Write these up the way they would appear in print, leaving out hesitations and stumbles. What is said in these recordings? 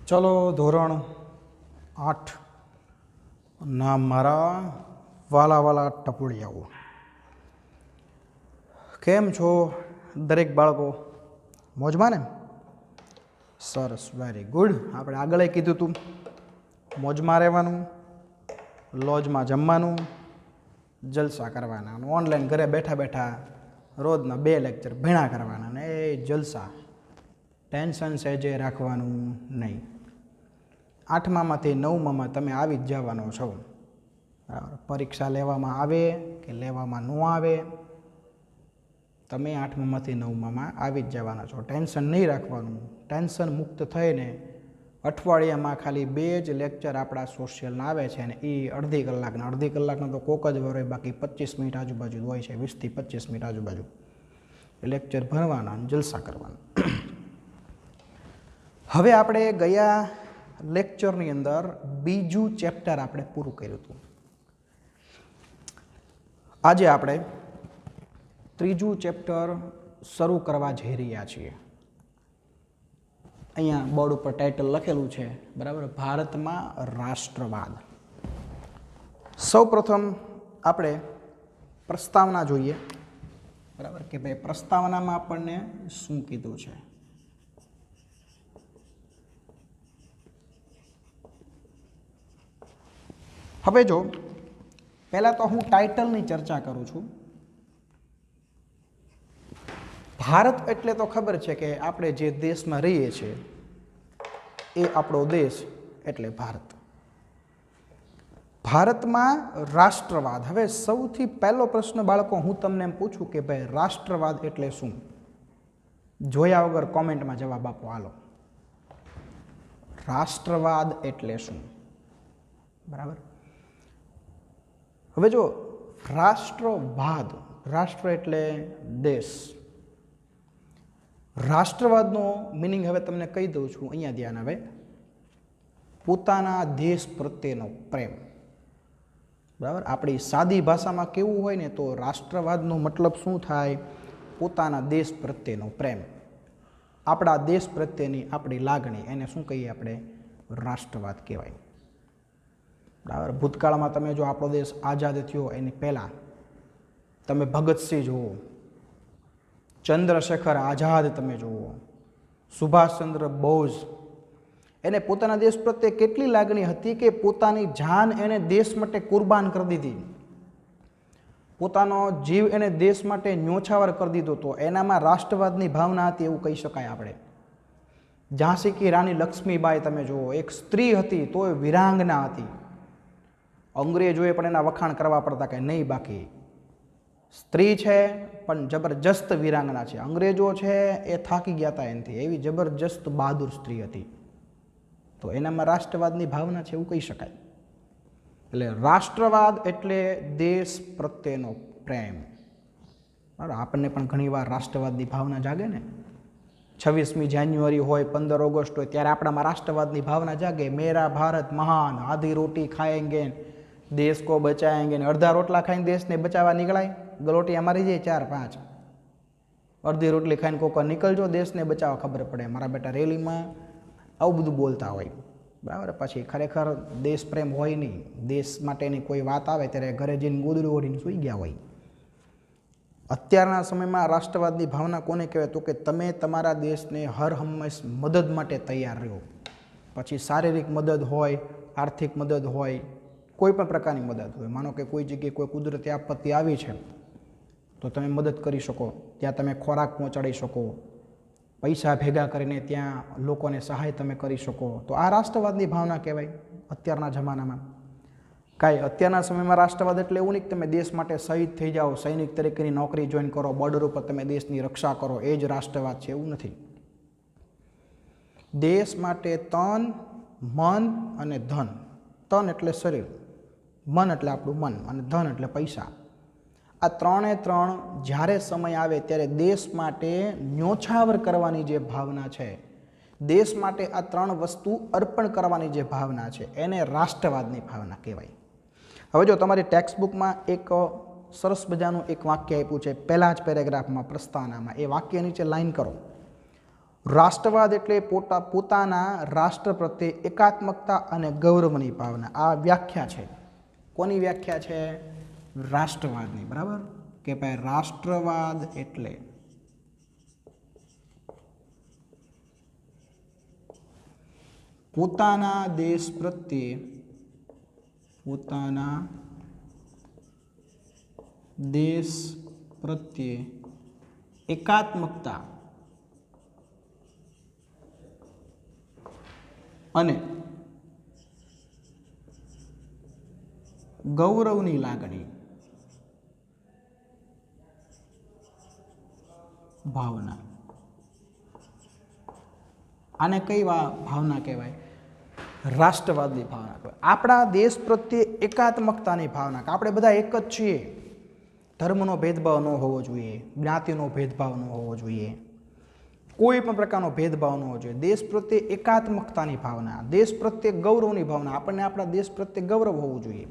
ચલો ધોરણ 8 ના મારા વાલા વાલા ટપુડિયાઓ, કેમ છો દરેક બાળકો? મોજમાં ને? સરસ, વેરી ગુડ. આપણે આગળ કીધું હતું મોજમાં રહેવાનું, લોજમાં જમવાનું, જલસા કરવાના, ઓનલાઈન ઘરે બેઠા બેઠા રોજના 2 લેક્ચર ભેણા કરવાના ને એ જલસા. ટેન્શન સહેજે રાખવાનું નહીં. 8મામાંથી 9મામાં તમે આવી જ જવાનો છો. બરાબર, પરીક્ષા લેવામાં આવે કે લેવામાં ન આવે, તમે 8મામાંથી 9મામાં આવી જ જવાના છો. ટેન્શન નહીં રાખવાનું. ટેન્શન મુક્ત થઈને અઠવાડિયામાં ખાલી 2 જ લેક્ચર આપણા સોશિયલના આવે છે અને એ અડધી કલાકનો તો કોક જ વાર હોય, બાકી 25 મિનિટ આજુબાજુ હોય છે, 20 થી 25 મિનિટ આજુબાજુ લેક્ચર ભરવાના અને જલસા કરવાના. હવે આપણે ગયા લેક્ચરની અંદર બીજું ચેપ્ટર આપણે પૂરું કર્યું હતું. આજે આપણે ત્રીજું ચેપ્ટર શરૂ કરવા જઈ રહ્યા છીએ. અહીંયા બોર્ડ ઉપર ટાઇટલ લખેલું છે, બરાબર, ભારતમાં રાષ્ટ્રવાદ. સૌપ્રથમ આપણે પ્રસ્તાવના જોઈએ, બરાબર, કે ભાઈ પ્રસ્તાવનામાં આપણને શું કીધું છે. હવે જો પહેલાં તો હું ટાઇટલની ચર્ચા કરું છું. ભારત એટલે તો ખબર છે કે આપણે જે દેશમાં રહીએ છીએ એ આપણો દેશ એટલે ભારત. ભારતમાં રાષ્ટ્રવાદ. હવે સૌથી પહેલો પ્રશ્ન બાળકો હું તમને એમ પૂછું કે ભાઈ રાષ્ટ્રવાદ એટલે શું? જોયા વગર કોમેન્ટમાં જવાબ આપો. હાલો, રાષ્ટ્રવાદ એટલે શું? બરાબર. હવે જો રાષ્ટ્રવાદ, રાષ્ટ્ર એટલે દેશ. રાષ્ટ્રવાદનો મિનિંગ હવે તમને કહી દઉં છું, અહીંયા ધ્યાન આવે. પોતાના દેશ પ્રત્યેનો પ્રેમ. બરાબર, આપણી સાદી ભાષામાં કેવું હોય ને તો રાષ્ટ્રવાદનો મતલબ શું થાય? પોતાના દેશ પ્રત્યેનો પ્રેમ, આપણા દેશ પ્રત્યેની આપણી લાગણી, એને શું કહીએ આપણે? રાષ્ટ્રવાદ કહેવાય. બરાબર. ભૂતકાળમાં તમે જો આપણો દેશ આઝાદ થયો એની પહેલાં તમે ભગતસિંહ જુઓ, ચંદ્રશેખર આઝાદ તમે જુઓ, સુભાષચંદ્ર બોઝ, એને પોતાના દેશ પ્રત્યે કેટલી લાગણી હતી કે પોતાની જાન એને દેશ માટે કુરબાન કરી દીધી, પોતાનો જીવ એને દેશ માટે ન્યોછાવર કરી દીધો. તો એનામાં રાષ્ટ્રવાદની ભાવના હતી એવું કહી શકાય આપણે. ઝાંસી કી રાણી લક્ષ્મીબાઈ તમે જુઓ, એક સ્ત્રી હતી તોય વીરાંગના હતી. અંગ્રેજોએ પણ એના વખાણ કરવા પડતા કે નહીં, બાકી સ્ત્રી છે પણ જબરજસ્ત વીરાંગના છે. અંગ્રેજો છે એ થાકી ગયા હતા એનાથી, એવી જબરજસ્ત બહાદુર સ્ત્રી હતી. તો એનામાં રાષ્ટ્રવાદની ભાવના છે એવું કહી શકાય. એટલે રાષ્ટ્રવાદ એટલે દેશ પ્રત્યેનો પ્રેમ. બરાબર, આપણને પણ ઘણીવાર રાષ્ટ્રવાદની ભાવના જાગે ને. 26મી જાન્યુઆરી હોય, 15 ઓગસ્ટ હોય, ત્યારે આપણામાં રાષ્ટ્રવાદની ભાવના જાગે. મેરા ભારત મહાન, આધી રોટી ખાએંગે, દેશ કો બચાએંગે. ને અડધા રોટલા ખાઈને દેશને બચાવવા નીકળાય, ગલોટી અમારી જાય 4-5. અડધી રોટલી ખાઈને કોક નીકળજો, દેશને બચાવવા ખબર પડે. મારા બેટા રેલીમાં આવું બધું બોલતા હોય. બરાબર, પછી ખરેખર દેશ પ્રેમ હોય નહીં. દેશ માટેની કોઈ વાત આવે ત્યારે ઘરે જઈને ગોદડું ઓઢીને સૂઈ ગયા હોય. અત્યારના સમયમાં રાષ્ટ્રવાદની ભાવના કોને કહેવાય? તો કે તમે તમારા દેશને હર હંમેશ મદદ માટે તૈયાર રહો. પછી શારીરિક મદદ હોય, આર્થિક મદદ હોય, કોઈ પણ પ્રકારની મદદ હોય. માનો કે કોઈ જગ્યાએ કોઈ કુદરતી આપત્તિ આવી છે તો તમે મદદ કરી શકો, ત્યાં તમે ખોરાક પહોંચાડી શકો, પૈસા ભેગા કરીને ત્યાં લોકોને સહાય તમે કરી શકો. તો આ રાષ્ટ્રવાદની ભાવના કહેવાય અત્યારના જમાનામાં. કાંઈ અત્યારના સમયમાં રાષ્ટ્રવાદ એટલે એવું નહીં કે તમે દેશ માટે શહીદ થઈ જાઓ, સૈનિક તરીકેની નોકરી જોઈન કરો, બોર્ડર ઉપર તમે દેશની રક્ષા કરો, એ જ રાષ્ટ્રવાદ છે, એવું નથી. દેશ માટે તન, મન અને ધન. તન એટલે શરીર, મન એટલે આપણું મન, અને ધન એટલે પૈસા. આ ત્રણે ત્રણ જ્યારે સમય આવે ત્યારે દેશ માટે ન્યોછાવર કરવાની જે ભાવના છે, દેશ માટે આ 3 વસ્તુ અર્પણ કરવાની જે ભાવના છે, એને રાષ્ટ્રવાદની ભાવના કહેવાય. હવે જો તમારી ટેક્સ્ટ બુકમાં એક સરસ મજાનું એક વાક્ય આપ્યું છે પહેલા જ પેરેગ્રાફમાં, પ્રસ્તાવનામાં. એ વાક્ય નીચે લાઈન કરો. રાષ્ટ્રવાદ એટલે પોતાના રાષ્ટ્ર પ્રત્યે એકાત્મકતા અને ગૌરવની ભાવના. આ વ્યાખ્યા છે. કોની વ્યાખ્યા છે? રાષ્ટ્રવાદની. બરાબર કે ભાઈ રાષ્ટ્રવાદ એટલે પોતાના દેશ પ્રત્યે એકાત્મકતા અને ગૌરવની લાગણી ભાવના. આને કઈ ભાવના કહેવાય? રાષ્ટ્રવાદની ભાવના કહેવાય. આપણા દેશ પ્રત્યે એકાત્મકતાની ભાવના. આપણે બધા એક જ છીએ. ધર્મનો ભેદભાવ ન હોવો જોઈએ, જ્ઞાતિનો ભેદભાવ ન હોવો જોઈએ, કોઈ પણ પ્રકારનો ભેદભાવ ન હોવો જોઈએ. દેશ પ્રત્યે એકાત્મકતાની ભાવના, દેશ પ્રત્યે ગૌરવની ભાવના. આપણને આપણા દેશ પ્રત્યે ગૌરવ હોવું જોઈએ.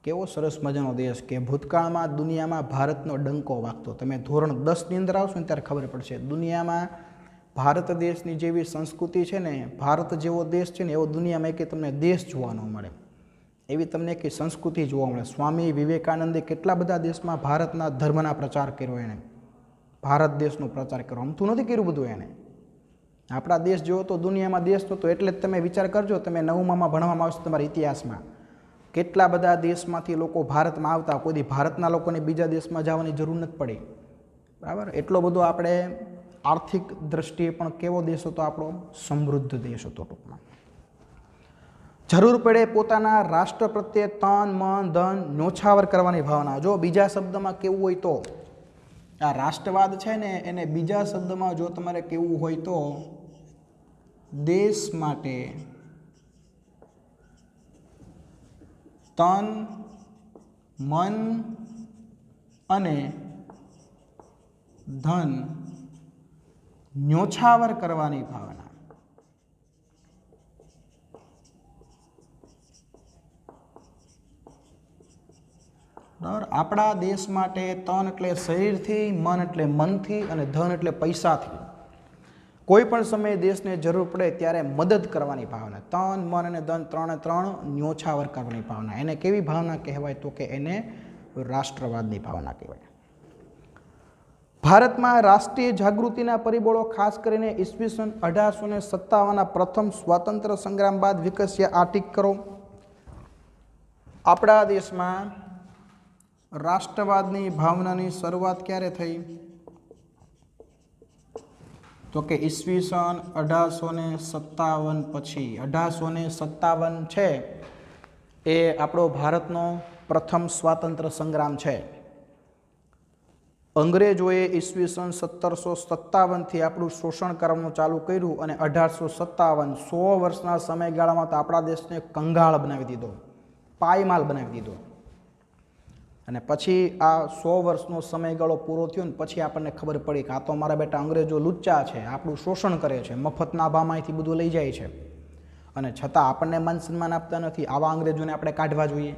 કેવો સરસ મજાનો દેશ કે ભૂતકાળમાં દુનિયામાં ભારતનો ડંકો વાગતો. તમે ધોરણ 10ની અંદર આવશો ને ત્યારે ખબર પડશે. દુનિયામાં ભારત દેશની જેવી સંસ્કૃતિ છે ને, ભારત જેવો દેશ છે ને, એવો દુનિયામાં કે તમને દેશ જોવા ન મળે. એવી તમને કે સંસ્કૃતિ જોવા મળે. સ્વામી વિવેકાનંદે કેટલા બધા દેશમાં ભારતના ધર્મના પ્રચાર કર્યો. એણે ભારત દેશનો પ્રચાર કર્યો. અમથું નથી કર્યું બધું એણે. આપણા દેશ જેવો તો દુનિયામાં દેશ નહોતો. એટલે જ તમે વિચાર કરજો, તમે 9માં ભણવામાં આવશે તમારા ઇતિહાસમાં, કેટલા બધા દેશમાંથી લોકો ભારતમાં આવતા. કોઈ ભારતના લોકોને બીજા દેશમાં જવાની જરૂર નથી પડી. બરાબર. એટલો બધો આપણે આર્થિક દ્રષ્ટિએ પણ કેવો દેશ હતો આપણો? સમૃદ્ધ દેશ હતો. ટૂંકમાં જરૂર પડે પોતાના રાષ્ટ્ર પ્રત્યે તન મન ધન ન્યોછાવર કરવાની ભાવના. જો બીજા શબ્દમાં કેવું હોય તો આ રાષ્ટ્રવાદ છે ને, એને બીજા શબ્દમાં જો તમારે કેવું હોય તો દેશ માટે તન મન અને ધન ન્યોછાવર કરવાની ભાવના. બરાબર. આપણા દેશ માટે તન એટલે શરીરથી, મન એટલે મનથી અને ધન એટલે પૈસાથી કોઈ પણ સમયે દેશને જરૂર પડે ત્યારે મદદ કરવાની ભાવના. તન મન અને ધન ત્રણે ત્રણ ન્યોછાવર કરવાની ભાવના. એને કેવી ભાવના કહેવાય? તો કે એને રાષ્ટ્રવાદની ભાવના કહેવાય. ભારતમાં રાષ્ટ્રીય જાગૃતિના પરિબળો ખાસ કરીને ઈસવીસન 1857ના પ્રથમ સ્વાતંત્ર્ય સંગ્રામ બાદ વિકસ્યા. આ ટીક કરો. આપણા દેશમાં રાષ્ટ્રવાદની ભાવનાની શરૂઆત ક્યારે થઈ? તો કે ઈસવીસન 1857 પછી. 1857 છે એ આપણો ભારતનો પ્રથમ સ્વાતંત્ર્ય સંગ્રામ છે. અંગ્રેજોએ ઈસવીસન 1757થી આપણું શોષણ કરવાનું ચાલુ કર્યું અને 1857 100 વર્ષના સમયગાળામાં તો આપણા દેશને કંગાળ બનાવી દીધો, પાયમાલ બનાવી દીધો. અને પછી આ 100 વર્ષનો સમયગાળો પૂરો થયો ને પછી આપણને ખબર પડી કે આ તો મારા બેટા અંગ્રેજો લુચ્ચા છે, આપણું શોષણ કરે છે, મફતના ભાવમાંથી બધું લઈ જાય છે અને છતાં આપણને માન સન્માન આપતા નથી. આવા અંગ્રેજોને આપણે કાઢવા જોઈએ.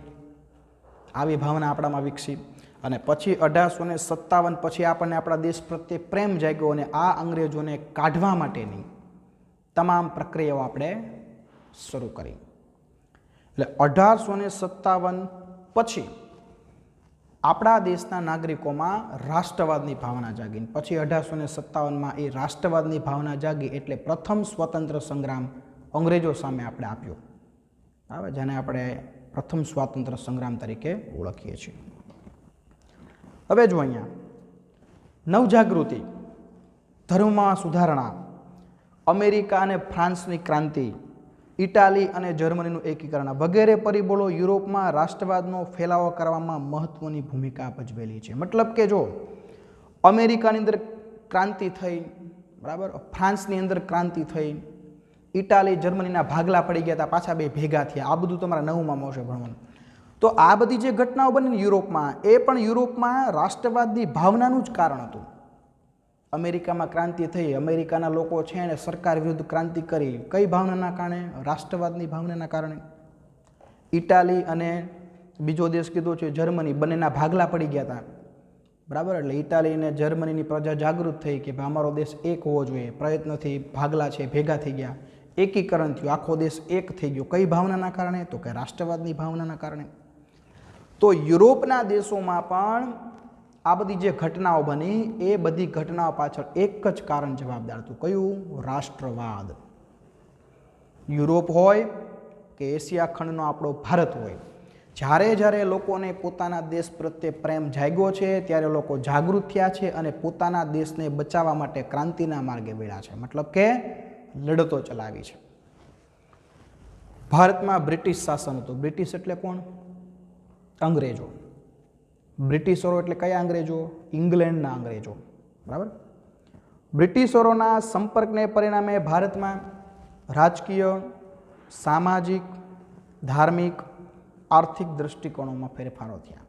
આવી ભાવના આપણામાં વિકસી અને પછી 1857 પછી આપણને આપણા દેશ પ્રત્યે પ્રેમ જાગ્યો અને આ અંગ્રેજોને કાઢવા માટેની તમામ પ્રક્રિયાઓ આપણે શરૂ કરી. એટલે 1857 પછી આપણા દેશના નાગરિકોમાં રાષ્ટ્રવાદની ભાવના જાગી. પછી 1857માં એ રાષ્ટ્રવાદની ભાવના જાગી એટલે પ્રથમ સ્વતંત્ર સંગ્રામ અંગ્રેજો સામે આપણે આપ્યો. હવે જેને આપણે પ્રથમ સ્વાતંત્ર્ય સંગ્રામ તરીકે ઓળખીએ છીએ. હવે જો અહીંયા નવજાગૃતિ, ધર્મમાં સુધારણા, અમેરિકા અને ફ્રાન્સની ક્રાંતિ, ઇટાલી અને જર્મનીનું એકીકરણ વગેરે પરિબળો યુરોપમાં રાષ્ટ્રવાદનો ફેલાવો કરવામાં મહત્વની ભૂમિકા ભજવેલી છે. મતલબ કે જો અમેરિકાની અંદર ક્રાંતિ થઈ, બરાબર, ફ્રાન્સની અંદર ક્રાંતિ થઈ, ઇટાલી જર્મનીના ભાગલા પડી ગયા હતા, પાછા બે ભેગા થયા. આ બધું તમારા 9માં આવશે ભણવાનું. તો આ બધી જે ઘટનાઓ બની યુરોપમાં, એ પણ યુરોપમાં રાષ્ટ્રવાદની ભાવનાનું જ કારણ હતું. અમેરિકામાં ક્રાંતિ થઈ, અમેરિકાના લોકો છે એને સરકાર વિરુદ્ધ ક્રાંતિ કરી. કઈ ભાવનાના કારણે? રાષ્ટ્રવાદની ભાવનાના કારણે. ઇટાલી અને બીજો દેશ કીધો છે જર્મની, બંનેના ભાગલા પડી ગયા હતા. બરાબર. એટલે ઇટાલી અને જર્મનીની પ્રજા જાગૃત થઈ કે ભાઈ અમારો દેશ એક હોવો જોઈએ. પ્રયત્નથી ભાગલા છે ભેગા થઈ ગયા, એકીકરણ થયું, આખો દેશ એક થઈ ગયો. કઈ ભાવનાના કારણે? તો કે રાષ્ટ્રવાદની ભાવનાના કારણે. તો યુરોપના દેશોમાં પણ આ બધી જે ઘટનાઓ બની એ બધી ઘટનાઓ પાછળ એક જ કારણ જવાબદાર હતું. કયું? રાષ્ટ્રવાદ. યુરોપ હોય કે એશિયા ખંડનો આપણો ભારત હોય, જ્યારે જ્યારે લોકોને પોતાના દેશ પ્રત્યે પ્રેમ જાગ્યો છે ત્યારે લોકો જાગૃત થયા છે અને પોતાના દેશને બચાવવા માટે ક્રાંતિના માર્ગે વળ્યા છે. મતલબ કે લડતો ચલાવી છે. ભારતમાં બ્રિટિશ શાસન હતું. બ્રિટિશ એટલે કોણ? અંગ્રેજો. બ્રિટિશરો એટલે કયા અંગ્રેજો? ઇંગ્લેન્ડના અંગ્રેજો. બરાબર. બ્રિટિશરોના સંપર્કને પરિણામે ભારતમાં રાજકીય, સામાજિક, ધાર્મિક, આર્થિક દૃષ્ટિકોણોમાં ફેરફારો થયા.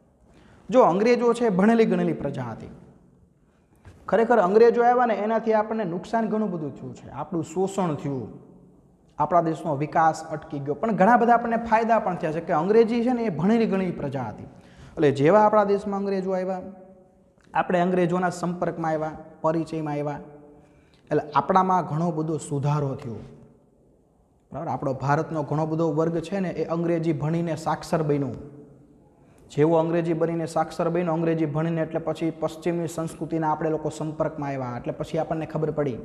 જો અંગ્રેજો છે ભણેલી ગણેલી પ્રજા હતી. ખરેખર અંગ્રેજો આવ્યા ને એનાથી આપણને નુકસાન ઘણું બધું થયું છે. આપણું શોષણ થયું, આપણા દેશનો વિકાસ અટકી ગયો, પણ ઘણા બધા આપણને ફાયદા પણ થયા છે કે અંગ્રેજી છે ને એ ભણેલી ગણેલી પ્રજા હતી. એટલે જેવા આપણા દેશમાં અંગ્રેજો આવ્યા, આપણે અંગ્રેજોના સંપર્કમાં આવ્યા, પરિચયમાં આવ્યા, એટલે આપણામાં ઘણો બધો સુધારો થયો. બરાબર. આપણો ભારતનો ઘણો બધો વર્ગ છે ને એ અંગ્રેજી ભણીને સાક્ષર બન્યું. જેવો અંગ્રેજી બનીને સાક્ષર બન્યો, અંગ્રેજી ભણીને એટલે પછી પશ્ચિમની સંસ્કૃતિના આપણે લોકો સંપર્કમાં આવ્યા. એટલે પછી આપણને ખબર પડી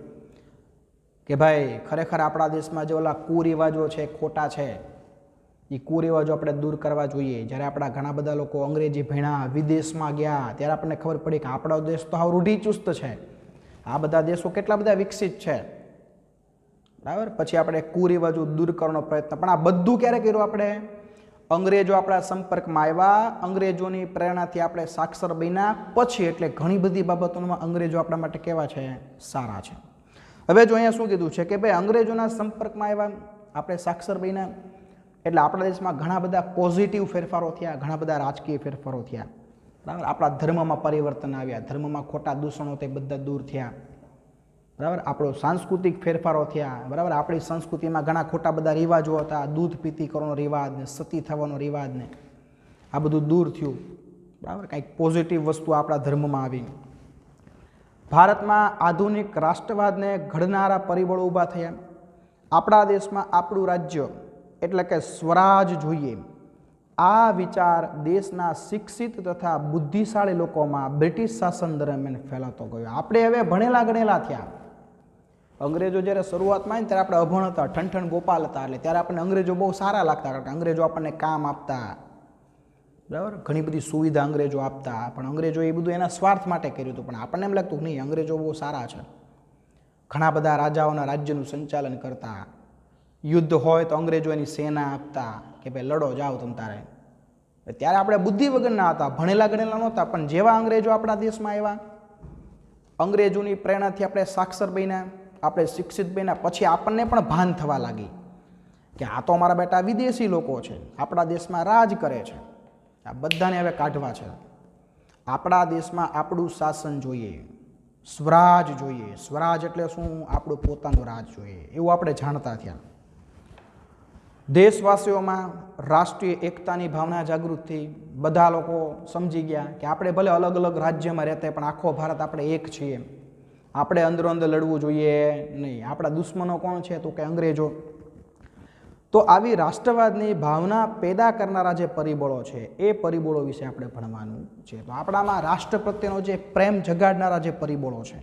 કે ભાઈ ખરેખર આપણા દેશમાં જે ઓલા કુરિવાજો છે ખોટા છે, એ કુરિવાજો આપણે દૂર કરવા જોઈએ. જ્યારે આપણા ઘણા બધા લોકો અંગ્રેજી ભણ્યા, વિદેશમાં ગયા, ત્યારે આપણને ખબર પડી કે આપણો દેશ તો હાવ રૂઢિચુસ્ત છે, આ બધા દેશો કેટલા બધા વિકસિત છે. બરાબર. પછી આપણે કુરિવાજો દૂર કરવાનો પ્રયત્ન, પણ આ બધું ક્યારે કર્યું? આપણે અંગ્રેજો આપણા સંપર્કમાં આવ્યા, અંગ્રેજોની પ્રેરણાથી આપણે સાક્ષર બન્યા પછી. એટલે ઘણી બધી બાબતોમાં અંગ્રેજો આપણા માટે કેવા છે? સારા છે. હવે જો અહીંયા શું કીધું છે કે ભાઈ અંગ્રેજોના સંપર્કમાં આવ્યા, આપણે સાક્ષર બન્યા, એટલે આપણા દેશમાં ઘણા બધા પોઝિટિવ ફેરફારો થયા, ઘણા બધા રાજકીય ફેરફારો થયા. બરાબર. આપણા ધર્મમાં પરિવર્તન આવ્યા, ધર્મમાં ખોટા દૂષણો તે બધા દૂર થયા. બરાબર. આપણો સાંસ્કૃતિક ફેરફારો થયા. બરાબર. આપણી સંસ્કૃતિમાં ઘણા ખોટા બધા રિવાજો હતા, દૂધ પીતી કરવાનો રિવાજ ને સતી થવાનો રિવાજ ને આ બધું દૂર થયું. બરાબર. કંઈક પોઝિટિવ વસ્તુ આપણા ધર્મમાં આવી. ભારતમાં આધુનિક રાષ્ટ્રવાદને ઘડનારા પરિબળો ઊભા થયા. આપણા દેશમાં આપણું રાજ્ય એટલે કે સ્વરાજ જોઈએ, આ વિચાર દેશના શિક્ષિત તથા બુદ્ધિશાળી લોકોમાં બ્રિટિશ શાસન દરમિયાન ફેલાતો ગયો. આપણે હવે ભણેલા ગણેલા થયા. અંગ્રેજો જ્યારે શરૂઆતમાં આવી ત્યારે આપણે અભણ હતા, ઠનઠન ગોપાલ હતા, એટલે ત્યારે આપણને અંગ્રેજો બહુ સારા લાગતા, કારણ કે અંગ્રેજો આપણને કામ આપતા. બરાબર. ઘણી બધી સુવિધા અંગ્રેજો આપતા, પણ અંગ્રેજો એ બધું એના સ્વાર્થ માટે કર્યું હતું. પણ આપણને એમ લાગતું નહીં, અંગ્રેજો બહુ સારા છે. ઘણા બધા રાજાઓના રાજ્યનું સંચાલન કરતા, યુદ્ધ હોય તો અંગ્રેજો એની સેના આપતા કે ભાઈ લડો જાઓ તમ તારે. ત્યારે આપણે બુદ્ધિ વગરના હતા, ભણેલા ગણેલા નહોતા, પણ જેવા અંગ્રેજો આપણા દેશમાં આવ્યા, અંગ્રેજોની પ્રેરણાથી આપણે સાક્ષર બન્યા, આપણે શિક્ષિત બન્યા, પછી આપણને પણ ભાન થવા લાગી કે આ તો અમારા બેટા વિદેશી લોકો છે, આપણા દેશમાં રાજ કરે છે, આ બધાને હવે કાઢવા છે. આપણા દેશમાં આપણું શાસન જોઈએ, સ્વરાજ જોઈએ. સ્વરાજ એટલે શું? આપણું પોતાનું રાજ જોઈએ, એવું આપણે જાણતા થયા. દેશવાસીઓમાં રાષ્ટ્રીય એકતાની ભાવના જાગૃત થઈ. બધા લોકો સમજી ગયા કે આપણે ભલે અલગ અલગ રાજ્યમાં રહેતા પણ આખો ભારત આપણે એક છીએ, આપણે અંદરો અંદર લડવું જોઈએ નહીં. આપણા દુશ્મનો કોણ છે? તો કે અંગ્રેજો. તો આવી રાષ્ટ્રવાદની ભાવના પેદા કરનારા જે પરિબળો છે એ પરિબળો વિશે આપણે ભણવાનું છે. તો આપણામાં રાષ્ટ્ર પ્રત્યેનો જે પ્રેમ જગાડનારા જે પરિબળો છે,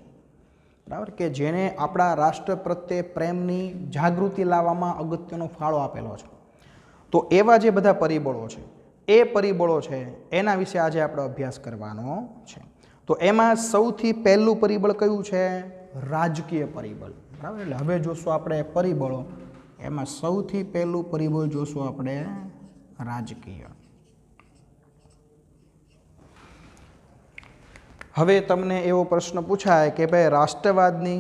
બરાબર, કે જેને આપણા રાષ્ટ્ર પ્રત્યે પ્રેમની જાગૃતિ લાવવામાં અગત્યનો ફાળો આપેલો છે, તો એવા જે બધા પરિબળો છે એ પરિબળો છે એના વિશે આજે આપણે અભ્યાસ કરવાનો છે. તો એમાં સૌથી પહેલું પરિબળ કયું છે? રાજકીય પરિબળ. બરાબર. એટલે હવે જોશું આપણે પરિબળો, એમાં સૌથી પહેલું પરિબળ જોશું આપણે રાજકીય. હવે તમને એવો પ્રશ્ન પૂછાય કે ભાઈ રાષ્ટ્રવાદની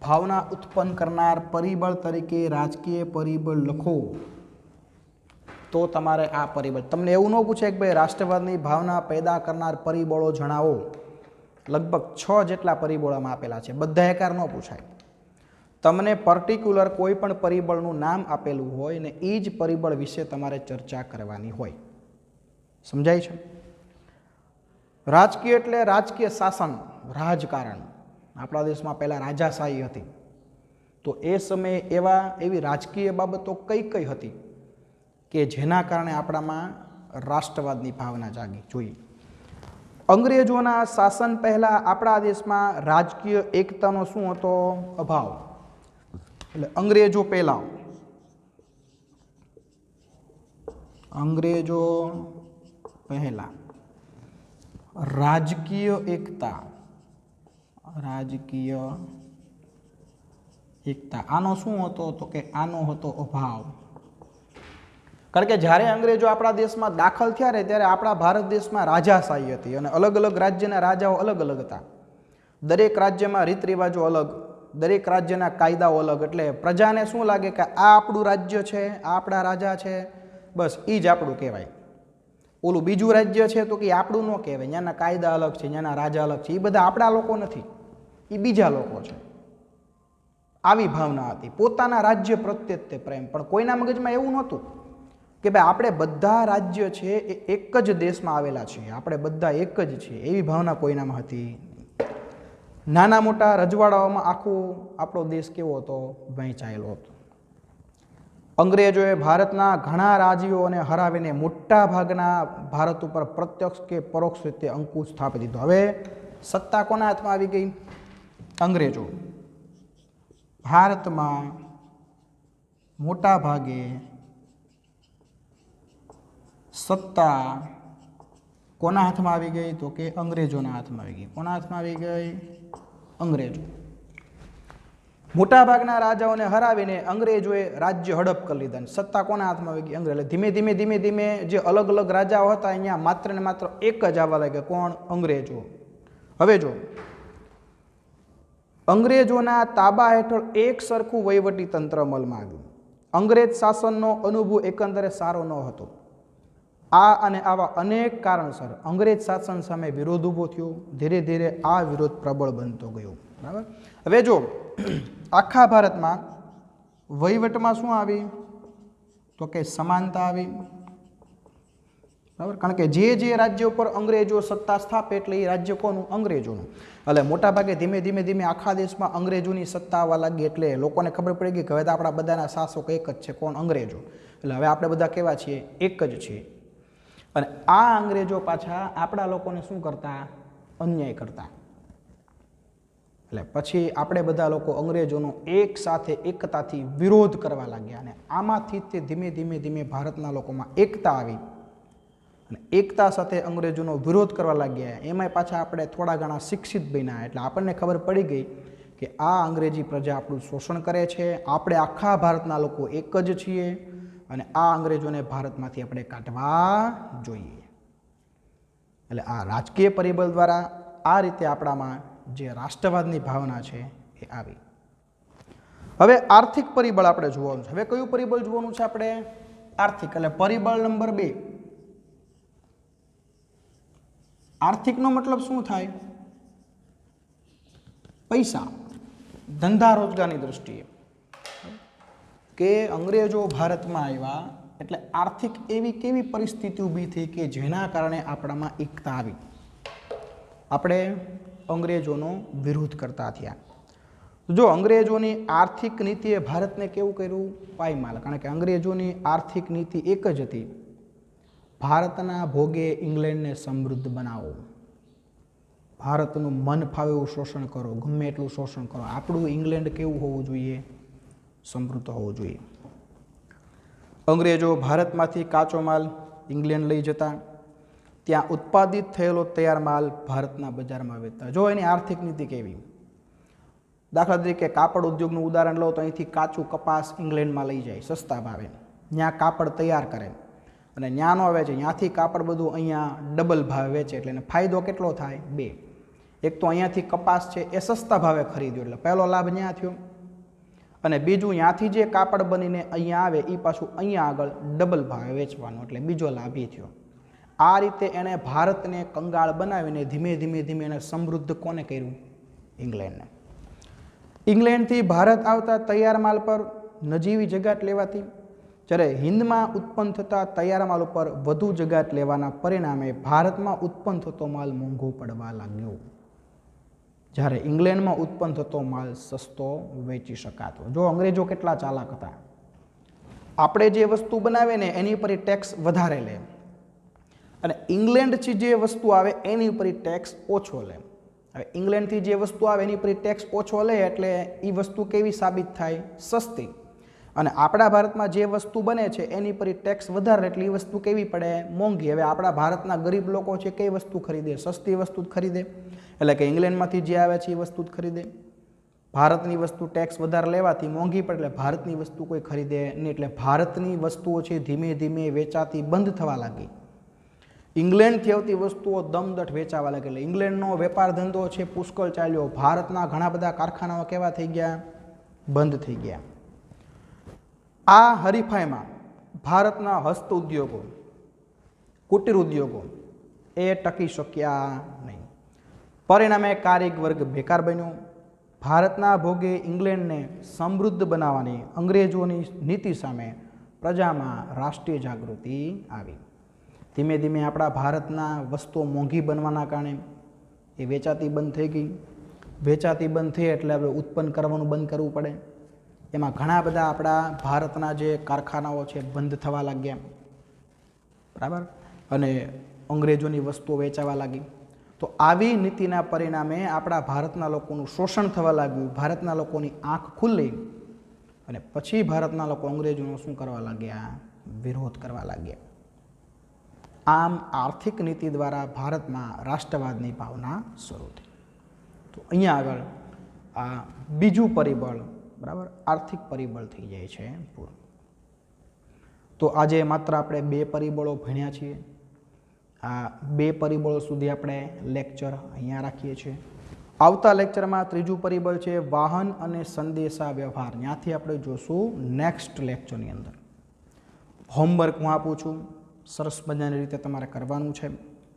ભાવના ઉત્પન્ન કરનાર પરિબળ તરીકે રાજકીય પરિબળ લખો, તો તમારે આ પરિબળ, તમને એવું ન પૂછે કે ભાઈ રાષ્ટ્રવાદની ભાવના પેદા કરનાર પરિબળો જણાવો. લગભગ 6 જેટલા પરિબળોમાં આપેલા છે, બધા એકાર ન પૂછાય. તમને પર્ટિક્યુલર કોઈ પણ પરિબળનું નામ આપેલું હોય ને એ જ પરિબળ વિશે તમારે ચર્ચા કરવાની હોય. સમજાય છે? રાજકીય એટલે રાજકીય શાસન, રાજકારણ. આપણા દેશમાં પહેલાં રાજાશાહી હતી, તો એ સમયે એવી રાજકીય બાબતો કઈ કઈ હતી કે જેના કારણે આપણામાં રાષ્ટ્રવાદની ભાવના જાગી? જોઈએ. અંગ્રેજોના શાસન પહેલાં આપણા દેશમાં રાજકીય એકતાનો શું હતો? અભાવ. એટલે અંગ્રેજો પહેલાં રાજકીય એકતા, આનો શું હતો? તો કે આનો હતો અભાવ. કારણ કે જ્યારે અંગ્રેજો આપણા દેશમાં દાખલ થયા ને ત્યારે આપણા ભારત દેશમાં રાજાશાહી હતી અને અલગ અલગ રાજ્યના રાજાઓ અલગ અલગ હતા. દરેક રાજ્યમાં રીત રિવાજો અલગ, દરેક રાજ્યના કાયદાઓ અલગ. એટલે પ્રજાને શું લાગે કે આ આપણું રાજ્ય છે, આ આપણા રાજા છે, બસ એ જ આપણું કહેવાય. ઓલું બીજું રાજ્ય છે તો કે આપણું ન કહેવાય, ત્યાંના કાયદા અલગ છે, ત્યાંના રાજા અલગ છે, એ બધા આપણા લોકો નથી, એ બીજા લોકો છે. આવી ભાવના હતી, પોતાના રાજ્ય પ્રત્યે તે પ્રેમ. પણ કોઈના મગજમાં એવું નહોતું કે ભાઈ આપણે બધા રાજ્ય છે એ એક જ દેશમાં આવેલા છીએ, આપણે બધા એક જ છીએ, એવી ભાવના કોઈનામાં હતી. નાના મોટા રજવાડાઓમાં આખો આપણો દેશ કેવો હતો? વહેંચાયેલો હતો. અંગ્રેજોએ ભારતના ઘણા રાજ્યોને હરાવીને મોટા ભાગના ભારત ઉપર પ્રત્યક્ષ કે પરોક્ષ રીતે અંકુશ સ્થાપી દીધો. હવે સત્તા કોના હાથમાં આવી ગઈ? અંગ્રેજો. ભારતમાં મોટા ભાગે સત્તા કોના હાથમાં આવી ગઈ? તો કે અંગ્રેજોના હાથમાં આવી ગઈ. કોના હાથમાં આવી ગઈ? અંગ્રેજો. મોટાભાગના રાજાઓને હરાવીને અંગ્રેજોએ રાજ્ય હડપ કરી લીધા અને સત્તા કોના હાથમાં આવી ગઈ? અંગ્રેજ. ધીમે ધીમે જે અલગ અલગ રાજાઓ હતા અહીંયા માત્ર ને માત્ર એક જ આવવા લાગ્યા. કોણ? અંગ્રેજો. હવે જો અંગ્રેજોના તાબા હેઠળ એક સરખું વહીવટી તંત્ર અમલમાં આવ્યું. અંગ્રેજ શાસનનો અનુભવ એકંદરે સારો ન હતો. આ અને આવા અનેક કારણસર અંગ્રેજ શાસન સામે વિરોધ ઊભો થયો. ધીરે ધીરે આ વિરોધ પ્રબળ બનતો ગયો. બરાબર. હવે જો આખા ભારતમાં વહીવટમાં શું આવી? તો કે સમાનતા આવી. બરાબર. કારણ કે જે રાજ્ય ઉપર અંગ્રેજો સત્તા સ્થાપે એટલે એ રાજ્ય કોનું? અંગ્રેજોનું. એટલે મોટાભાગે ધીમે ધીમે આખા દેશમાં અંગ્રેજોની સત્તા આવવા લાગી એટલે લોકોને ખબર પડી ગઈ કે હવે તો આપણા બધાના શાસકો એક જ છે. કોણ? અંગ્રેજો. એટલે હવે આપણે બધા કેવા છીએ? એક જ છીએ. અને આ અંગ્રેજો પાછા આપણા લોકોને શું કરતા? અન્યાય કરતા. એટલે પછી આપણે બધા લોકો અંગ્રેજોનો એક સાથે એકતાથી વિરોધ કરવા લાગ્યા અને આમાંથી તે ધીમે ધીમે ભારતના લોકોમાં એકતા આવી અને એકતા સાથે અંગ્રેજોનો વિરોધ કરવા લાગ્યા. એમાંય પાછા આપણે થોડા ઘણા શિક્ષિત બન્યા એટલે આપણને ખબર પડી ગઈ કે આ અંગ્રેજી પ્રજા આપણું શોષણ કરે છે, આપણે આખા ભારતના લોકો એક જ છીએ અને આ અંગ્રેજોને ભારતમાંથી આપણે કાઢવા જોઈએ. એટલે આ રાજકીય પરિબળ દ્વારા આ રીતે આપણામાં જે રાષ્ટ્રવાદની ભાવના છે એ આવી. હવે આર્થિક પરિબળ આપણે જોવાનું છે. હવે કયું પરિબળ જોવાનું છે આપણે? આર્થિક. એટલે પરિબળ નંબર 2. આર્થિકનો મતલબ શું થાય? પૈસા, ધંધા રોજગારની દ્રષ્ટિએ. કે અંગ્રેજો ભારતમાં આવ્યા એટલે આર્થિક એવી કેવી પરિસ્થિતિ ઊભી થઈ કે જેના કારણે આપણામાં એકતા આવી. આપણે અંગ્રેજોનો વિરોધ કરતા થયા. જો અંગ્રેજોની આર્થિક નીતિએ ભારતને કેવું કર્યું? પાયમાલ. કારણ કે અંગ્રેજોની આર્થિક નીતિ એક જ હતી, ભારતના ભોગે ઇંગ્લેન્ડને સમૃદ્ધ બનાવો, ભારતનું મન ફાવે એવું શોષણ કરો, ગમે એટલું શોષણ કરો, આપણું ઇંગ્લેન્ડ કેવું હોવું જોઈએ? સમૃદ્ધ હોવું જોઈએ. અંગ્રેજો ભારતમાંથી કાચો માલ ઇંગ્લેન્ડ લઈ જતા, ત્યાં ઉત્પાદિત થયેલો તૈયાર માલ ભારતના બજારમાં વેચતા. જો એની આર્થિક નીતિ કેવી! દાખલા તરીકે કાપડ ઉદ્યોગનું ઉદાહરણ લો તો અહીંથી કાચું કપાસ ઇંગ્લેન્ડમાં લઈ જાય સસ્તા ભાવે, ત્યાં કાપડ તૈયાર કરે અને ત્યાં ન વેચે, ત્યાંથી કાપડ બધું અહીંયા ડબલ ભાવે વેચે. એટલે એને ફાયદો કેટલો થાય? 2. એક તો અહીંયાથી કપાસ છે એ સસ્તા ભાવે ખરીદ્યો એટલે પહેલો લાભ ત્યાં થયો, અને બીજું ત્યાંથી જે કાપડ બનીને અહીંયા આવે એ પાછું અહીંયા આગળ ડબલ ભાવે વેચવાનું એટલે બીજો લાભ એ થયો. આ રીતે એણે ભારતને કંગાળ બનાવીને ધીમે ધીમે એને સમૃદ્ધ કોને કર્યું? ઇંગ્લેન્ડને. ઇંગ્લેન્ડથી ભારત આવતા તૈયાર માલ પર નજીવી જગાટ લેવાતી. જ્યારે હિન્દમાં ઉત્પન્ન થતા તૈયાર માલ ઉપર વધુ જગાત લેવાના પરિણામે ભારતમાં ઉત્પન્ન થતો માલ મોંઘો પડવા લાગ્યો, જ્યારે ઇંગ્લેન્ડમાં ઉત્પન્ન થતો માલ સસ્તો વેચી શકાતો. જો અંગ્રેજો કેટલા ચાલાક હતા, આપણે જે વસ્તુ બનાવે ને એની પર ટેક્સ વધારે લે અને ઇંગ્લેન્ડથી જે વસ્તુ આવે એની ઉપર ટેક્સ ઓછો લે. હવે ઇંગ્લેન્ડથી જે વસ્તુ આવે એની પર ટેક્સ ઓછો લે એટલે એ વસ્તુ કેવી સાબિત થાય? સસ્તી. અને આપણા ભારતમાં જે વસ્તુ બને છે એની પર ટેક્સ વધારે એટલે એ વસ્તુ કેવી પડે? મોંઘી. હવે આપણા ભારતના ગરીબ લોકો છે કઈ વસ્તુ ખરીદે? સસ્તી વસ્તુ જ ખરીદે. એટલે કે ઇંગ્લેન્ડમાંથી જે આવે છે એ વસ્તુ જ ખરીદે. ભારતની વસ્તુ ટેક્સ વધારે લેવાથી મોંઘી પડે એટલે ભારતની વસ્તુ કોઈ ખરીદે નહીં. એટલે ભારતની વસ્તુઓ છે ધીમે ધીમે વેચાતી બંધ થવા લાગી. ઇંગ્લેન્ડથી આવતી વસ્તુઓ દમદઠ વેચાવા લાગી. એટલે ઇંગ્લેન્ડનો વેપાર ધંધો છે પુષ્કળ ચાલ્યો. ભારતના ઘણા બધા કારખાનાઓ કેવા થઈ ગયા? બંધ થઈ ગયા. આ હરીફાઈમાં ભારતના હસ્ત ઉદ્યોગો, કુટીર ઉદ્યોગો એ ટકી શક્યા નહીં. પરિણામે કારીગર વર્ગ બેકાર બન્યો. ભારતના ભોગે ઇંગ્લેન્ડને સમૃદ્ધ બનાવવાની અંગ્રેજોની નીતિ સામે પ્રજામાં રાષ્ટ્રીય જાગૃતિ આવી. ધીમે ધીમે આપણા ભારતના વસ્તુઓ મોંઘી બનવાના કારણે એ વેચાતી બંધ થઈ ગઈ. વેચાતી બંધ થઈ એટલે આપણે ઉત્પન્ન કરવાનું બંધ કરવું પડે. એમાં ઘણા બધા આપણા ભારતના જે કારખાનાઓ છે બંધ થવા લાગ્યા, બરાબર, અને અંગ્રેજોની વસ્તુઓ વેચાવા લાગી. તો આવી નીતિના પરિણામે આપણા ભારતના લોકોનું શોષણ થવા લાગ્યું. ભારતના લોકોની આંખ ખુલ્લી અને પછી ભારતના લોકો અંગ્રેજોનો શું કરવા લાગ્યા? વિરોધ કરવા લાગ્યા. આમ આર્થિક નીતિ દ્વારા ભારતમાં રાષ્ટ્રવાદની ભાવના શરૂ થઈ. તો અહીંયા આગળ આ બીજું પરિબળ, બરાબર, આર્થિક પરિબળ થઈ જાય છે પૂરું. તો આજે માત્ર આપણે 2 પરિબળો ભણ્યા છીએ. આ 2 પરિબળો સુધી આપણે લેક્ચર અહીંયા રાખીએ છીએ. આવતા લેક્ચરમાં ત્રીજું પરિબળ છે વાહન અને સંદેશા વ્યવહાર. ત્યાંથી આપણે જોશું નેક્સ્ટ લેક્ચરની અંદર. હોમવર્ક હું આપું છું, સરસ મજાની રીતે તમારે કરવાનું છે,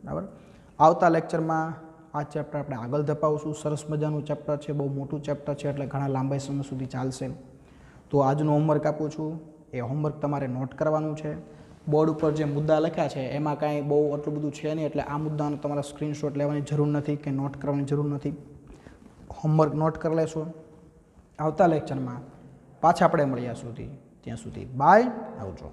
બરાબર. આવતા લેક્ચરમાં આ ચેપ્ટર આપણે આગળ ધપાવશું. સરસ મજાનું ચેપ્ટર છે, બહુ મોટું ચેપ્ટર છે એટલે ઘણા લાંબા સમય સુધી ચાલશે. તો આજનું હોમવર્ક આપું છું, એ હોમવર્ક તમારે નોટ કરવાનું છે. બોર્ડ ઉપર જે મુદ્દા લખ્યા છે એમાં કાંઈ બહુ આટલું બધું છે નહીં એટલે આ મુદ્દાનો તમારે સ્ક્રીનશોટ લેવાની જરૂર નથી કે નોટ કરવાની જરૂર નથી. હોમવર્ક નોટ કરી લેશો. આવતા લેક્ચરમાં પાછા આપણે મળ્યા સુધી, ત્યાં સુધી બાય, આવજો.